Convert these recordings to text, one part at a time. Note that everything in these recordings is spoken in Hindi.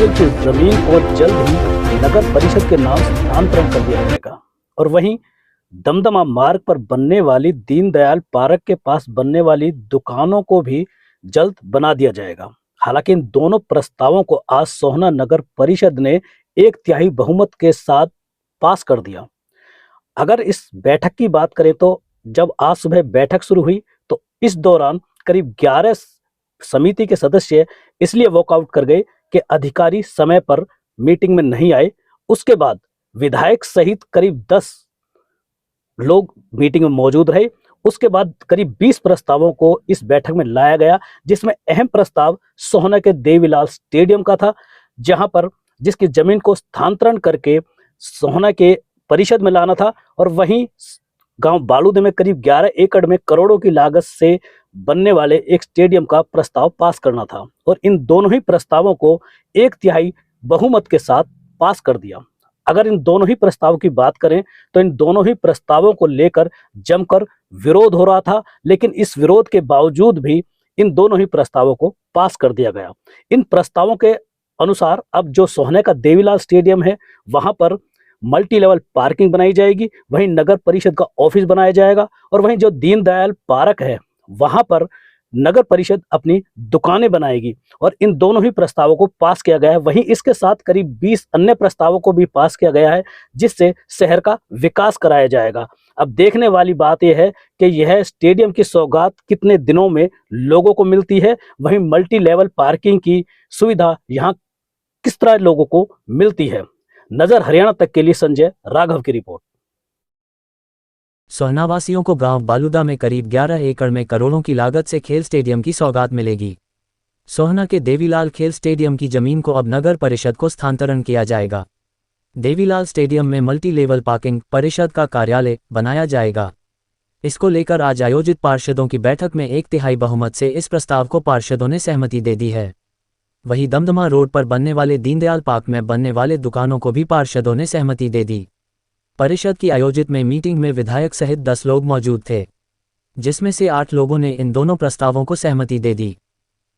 परिषद की जमीन को जल्द ही नगर परिषद के नाम स्थानांतरण कर दिया जाएगा। और वहीं दमदमा मार्ग पर बनने वाली दीनदयाल पार्क के पास बनने वाली दुकानों को भी जल्द बना दिया जाएगा। हालांकि इन दोनों प्रस्तावों को आज सोहना नगर परिषद ने 1/3 बहुमत के साथ पास कर दिया। अगर इस बैठक की बात करें तो जब आज सुबह बैठक शुरू हुई तो इस दौरान करीब 11 समिति के सदस्य इसलिए वॉकआउट कर गए कि अधिकारी समय पर मीटिंग में नहीं आए। उसके बाद विधायक सहित करीब 10 लोग मीटिंग में मौजूद रहे। उसके बाद करीब 20 प्रस्तावों को इस बैठक में लाया गया, जिसमें अहम प्रस्ताव सोहना के देवीलाल स्टेडियम का था, जहां पर जिसकी जमीन को स्थानांतरण करके सोहना के परिषद में लाना था। और वहीं गांव बालूद में करीब 11 एकड़ में करोड़ों की लागत से बनने वाले एक स्टेडियम का प्रस्ताव पास करना था। और इन दोनों ही प्रस्तावों को 1/3 बहुमत के साथ पास कर दिया। अगर इन दोनों ही प्रस्तावों की बात करें तो इन दोनों ही प्रस्तावों को लेकर जमकर विरोध हो रहा था, लेकिन इस विरोध के बावजूद भी इन दोनों ही प्रस्तावों को पास कर दिया गया। इन प्रस्तावों के अनुसार अब जो सोहना का देवीलाल स्टेडियम है वहां पर मल्टी लेवल पार्किंग बनाई जाएगी, वहीं नगर परिषद का ऑफिस बनाया जाएगा, और वहीं जो दीनदयाल पार्क है वहां पर नगर परिषद अपनी दुकानें बनाएगी। और इन दोनों ही प्रस्तावों को पास किया गया है। वहीं इसके साथ करीब 20 अन्य प्रस्तावों को भी पास किया गया है, जिससे शहर का विकास कराया जाएगा। अब देखने वाली बात यह है कि यह स्टेडियम की सौगात कितने दिनों में लोगों को मिलती है, वहीं मल्टी लेवल पार्किंग की सुविधा यहाँ किस तरह लोगों को मिलती है। नजर हरियाणा तक के लिए संजय राघव की रिपोर्ट। सोहनावासियों को गांव बालूदा में करीब 11 एकड़ में करोड़ों की लागत से खेल स्टेडियम की सौगात मिलेगी। सोहना के देवीलाल खेल स्टेडियम की जमीन को अब नगर परिषद को स्थानांतरण किया जाएगा। देवीलाल स्टेडियम में मल्टी लेवल पार्किंग परिषद का कार्यालय बनाया जाएगा। इसको लेकर आज आयोजित पार्षदों की बैठक में 1/3 बहुमत से इस प्रस्ताव को पार्षदों ने सहमति दे दी है। वहीं दमदमा रोड पर बनने वाले दीनदयाल पार्क में बनने वाले दुकानों को भी पार्षदों ने सहमति दे दी। परिषद की आयोजित में मीटिंग में विधायक सहित 10 लोग मौजूद थे, जिसमें से 8 लोगों ने इन दोनों प्रस्तावों को सहमति दे दी।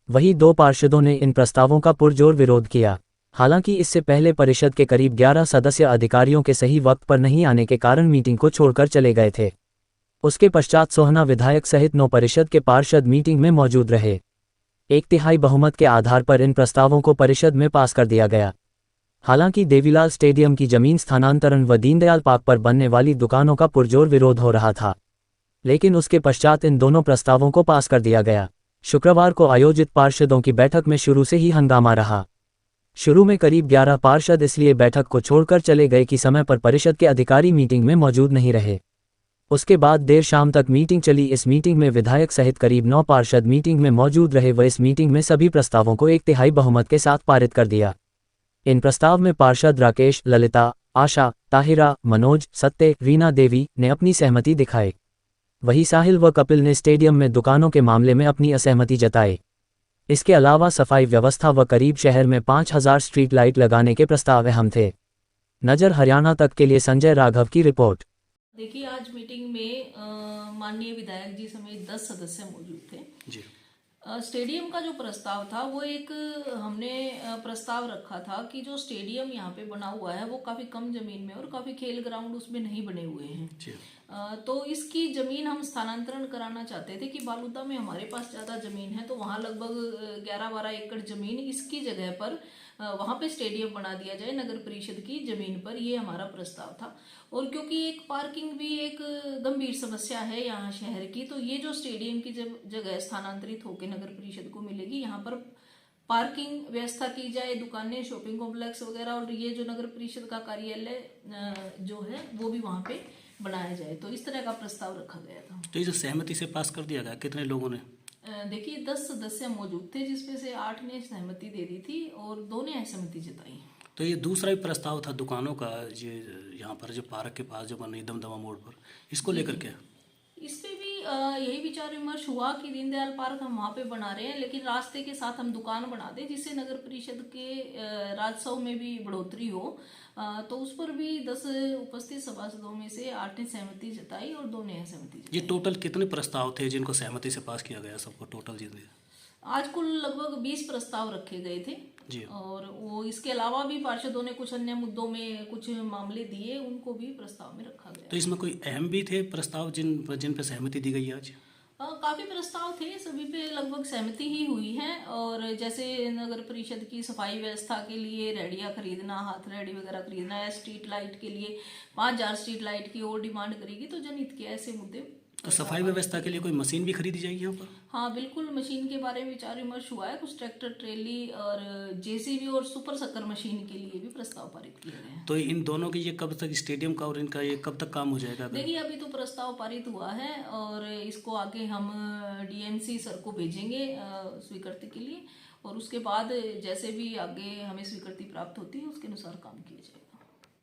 वहीं 2 पार्षदों ने इन प्रस्तावों का पुरजोर विरोध किया। हालांकि इससे पहले परिषद के करीब 11 सदस्य अधिकारियों के सही वक्त पर नहीं आने के कारण मीटिंग को छोड़कर चले गए थे। उसके पश्चात सोहना विधायक सहित 9 परिषद के पार्षद मीटिंग में मौजूद रहे। 1/3 बहुमत के आधार पर इन प्रस्तावों को परिषद में पास कर दिया गया। हालांकि देवीलाल स्टेडियम की जमीन स्थानांतरण व दीनदयाल पार्क पर बनने वाली दुकानों का पुरजोर विरोध हो रहा था, लेकिन उसके पश्चात इन दोनों प्रस्तावों को पास कर दिया गया। शुक्रवार को आयोजित पार्षदों की बैठक में शुरू से ही हंगामा रहा। शुरू में करीब 11 पार्षद इसलिए बैठक को छोड़कर चले गए कि समय पर परिषद के अधिकारी मीटिंग में मौजूद नहीं रहे। उसके बाद देर शाम तक मीटिंग चली। इस मीटिंग में विधायक सहित करीब 9 पार्षद मीटिंग में मौजूद रहे व इस मीटिंग में सभी प्रस्तावों को 1/3 बहुमत के साथ पारित कर दिया। इन प्रस्ताव में पार्षद राकेश, ललिता, आशा, ताहिरा, मनोज, सत्य, रीना देवी ने अपनी सहमति दिखाई। वहीं साहिल व कपिल ने स्टेडियम में दुकानों के मामले में अपनी असहमति जताई। इसके अलावा सफाई व्यवस्था व करीब शहर में 5000 स्ट्रीट लाइट लगाने के प्रस्ताव अहम थे। नजर हरियाणा तक के लिए संजय राघव की रिपोर्ट। देखिए, आज मीटिंग में माननीय विधायक जी समेत 10 सदस्य मौजूद थे जी। स्टेडियम का जो प्रस्ताव था वो एक हमने प्रस्ताव रखा था कि जो स्टेडियम यहाँ पे बना हुआ है वो काफ़ी कम ज़मीन में और काफ़ी खेल ग्राउंड उसमें नहीं बने हुए हैं। तो इसकी ज़मीन हम स्थानांतरण कराना चाहते थे कि बालूदा में हमारे पास ज़्यादा ज़मीन है, तो वहाँ लगभग 11-12 एकड़ ज़मीन इसकी जगह पर वहाँ पे स्टेडियम बना दिया जाए नगर परिषद की ज़मीन पर। ये हमारा प्रस्ताव था। और क्योंकि एक पार्किंग भी एक गंभीर समस्या है यहाँ शहर की, तो ये जो स्टेडियम की जगह स्थानांतरित होकर नगर परिषद को मिलेगी, यहाँ पर पार्किंग व्यवस्था की जाए, दुकानें, शॉपिंग कॉम्प्लेक्स वगैरह, और ये जो नगर परिषद का कार्यालय जो है वो भी वहाँ पे बनाया जाए। तो इस तरह का प्रस्ताव रखा गया था। तो इसे सहमति से पास कर दिया गया, कितने लोगों ने? देखिए, 10 सदस्य मौजूद थे, जिसमें से 8 ने सहमति दे दी थी और 2 ने असहमति जताई। तो ये दूसरा भी प्रस्ताव था दुकानों का, ये यहाँ पर जो पार्क के पास जो बनी दमदमा मोड़ पर, इसको लेकर क्या? इस पे भी यही विचार विमर्श हुआ कि दीनदयाल पार्क हम वहाँ पे बना रहे हैं, लेकिन रास्ते के साथ हम दुकान बना दें जिससे नगर परिषद के राजस्व में भी बढ़ोतरी हो। तो उस पर भी 10 उपस्थित सभासदों में से 8 ने सहमति जताई और 2 ने असहमति जताई। ये टोटल कितने प्रस्ताव थे जिनको सहमति से पास किया गया सबको टोटल? जितने आज कुल लगभग 20 प्रस्ताव रखे गए थे जी। और वो इसके अलावा भी पार्षदों ने कुछ अन्य मुद्दों में कुछ मामले दिए, उनको भी प्रस्ताव में रखा गया। तो इसमें कोई अहम भी थे प्रस्ताव जिन पर सहमति दी गई आज? काफी प्रस्ताव थे, सभी पे लगभग सहमति ही हुई है। और जैसे नगर परिषद की सफाई व्यवस्था के लिए रेडिया खरीदना, हाथ रेडी वगैरह खरीदना, या स्ट्रीट लाइट के लिए 5000 स्ट्रीट लाइट की और डिमांड करेगी, तो जनहित के ऐसे मुद्दे। तो सफाई व्यवस्था के लिए कोई मशीन भी खरीदी जाएगी यहाँ पर? हाँ बिल्कुल, मशीन के बारे में विचार विमर्श हुआ है। कुछ ट्रैक्टर, ट्रेली और जेसीबी और सुपर सकर मशीन के लिए भी प्रस्ताव पारित किए गए हैं। तो इन दोनों की ये कब तक, स्टेडियम का और इनका, ये कब तक काम हो जाएगा? देखिए, अभी तो प्रस्ताव पारित हुआ है और इसको आगे हम डीएमसी सर को भेजेंगे स्वीकृति के लिए, और उसके बाद जैसे भी आगे हमें स्वीकृति प्राप्त होती है उसके अनुसार काम किया जाएगा।